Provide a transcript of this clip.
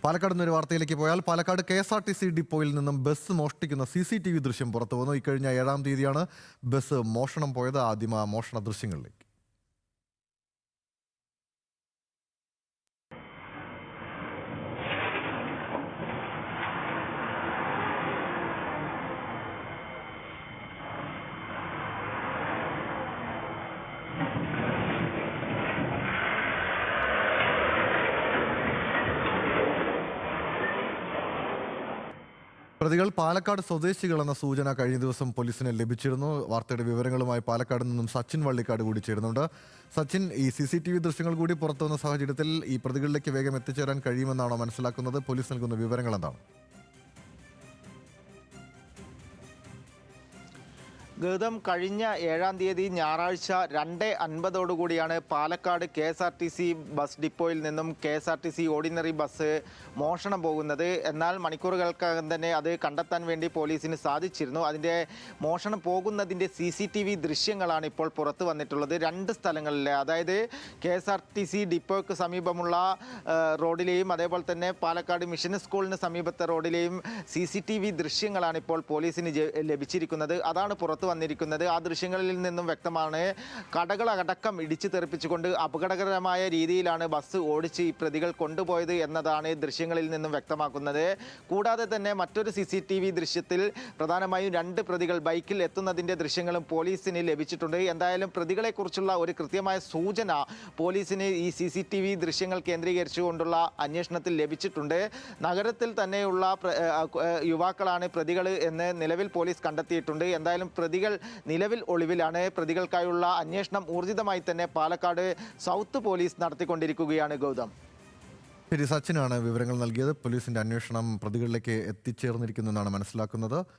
പാലക്കാട് നിന്നൊരു വാർത്തയിലേക്ക് പോയാൽ പാലക്കാട് KSRTC ഡിപ്പോയിൽ നിന്നും ബസ് മോഷ്ടിക്കുന്ന CCTV ദൃശ്യം പുറത്തു വന്നു. ഇക്കഴിഞ്ഞ 7-ാം തീയതിയാണ് ബസ് മോഷണം പോയത്. ആദ്യം ആ മോഷണ ദൃശ്യങ്ങളിലേക്ക്. പ്രതികൾ പാലക്കാട് സ്വദേശികളെന്ന സൂചന കഴിഞ്ഞ ദിവസം പോലീസിന് ലഭിച്ചിരുന്നു. വാർത്തയുടെ വിവരങ്ങളുമായി പാലക്കാട് നിന്നും സച്ചിൻ വള്ളിക്കാട് കൂടി ചേരുന്നുണ്ട്. സച്ചിൻ, ഈ CCTV ദൃശ്യങ്ങൾ കൂടി പുറത്തുവന്ന സാഹചര്യത്തിൽ ഈ പ്രതികളിലേക്ക് വേഗം എത്തിച്ചേരാൻ കഴിയുമെന്നാണോ മനസ്സിലാക്കുന്നത്? പോലീസ് നൽകുന്ന വിവരങ്ങൾ എന്താണ്? ഗൗതം, കഴിഞ്ഞ 7-ാം തീയതി ഞായറാഴ്ച 2:50 പാലക്കാട് KSRTC ബസ് ഡിപ്പോയിൽ നിന്നും KSRTC ഓർഡിനറി ബസ് മോഷണം പോകുന്നത്. എന്നാൽ മണിക്കൂറുകൾക്കകം തന്നെ അത് കണ്ടെത്താൻ വേണ്ടി പോലീസിന് സാധിച്ചിരുന്നു. അതിൻ്റെ മോഷണം പോകുന്നതിൻ്റെ CCTV ദൃശ്യങ്ങളാണ് ഇപ്പോൾ പുറത്തു വന്നിട്ടുള്ളത്. 2 സ്ഥലങ്ങളിൽ, അതായത് KSRTC ഡിപ്പോയ്ക്ക് സമീപമുള്ള റോഡിലെയും അതേപോലെ തന്നെ പാലക്കാട് മിഷൻ സ്കൂളിന് സമീപത്തെ റോഡിലെയും CCTV ദൃശ്യങ്ങളാണ് ഇപ്പോൾ പോലീസിന് ലഭിച്ചിരിക്കുന്നത്. അതാണ് പുറത്തു വന്നിരിക്കുന്നത്. ആ ദൃശ്യങ്ങളിൽ നിന്നും വ്യക്തമാണ്, കടകളടക്കം ഇടിച്ചു തെറിപ്പിച്ചുകൊണ്ട് അപകടകരമായ രീതിയിലാണ് ബസ് ഓടിച്ച് ഈ പ്രതികൾ കൊണ്ടുപോയത് എന്നതാണ് ദൃശ്യങ്ങളിൽ നിന്നും വ്യക്തമാക്കുന്നത്. കൂടാതെ തന്നെ മറ്റൊരു CCTV ദൃശ്യത്തിൽ പ്രധാനമായും 2 പ്രതികൾ ബൈക്കിൽ എത്തുന്നതിൻ്റെ ദൃശ്യങ്ങളും പോലീസിന് ലഭിച്ചിട്ടുണ്ട്. എന്തായാലും പ്രതികളെക്കുറിച്ചുള്ള ഒരു കൃത്യമായ സൂചന പോലീസിന് ഈ CCTV ദൃശ്യങ്ങൾ കേന്ദ്രീകരിച്ചുകൊണ്ടുള്ള അന്വേഷണത്തിൽ ലഭിച്ചിട്ടുണ്ട്. നഗരത്തിൽ തന്നെയുള്ള യുവാക്കളാണ് പ്രതികൾ എന്ന് നിലവിൽ പോലീസ് കണ്ടെത്തിയിട്ടുണ്ട്. എന്തായാലും പ്രതികൾ നിലവിൽ ഒളിവിലാണ്. പ്രതികൾക്കായുള്ള അന്വേഷണം ഊർജിതമായി തന്നെ പാലക്കാട് സൗത്ത് പോലീസ് നടത്തിക്കൊണ്ടിരിക്കുകയാണ്. ഗൗതം, ശരി, സച്ചിനാണ് വിവരങ്ങൾ നൽകിയത്. പോലീസിന്റെ അന്വേഷണം പ്രതികളിലേക്ക് എത്തിച്ചേർന്നിരിക്കുന്നു എന്നാണ് മനസ്സിലാക്കുന്നത്.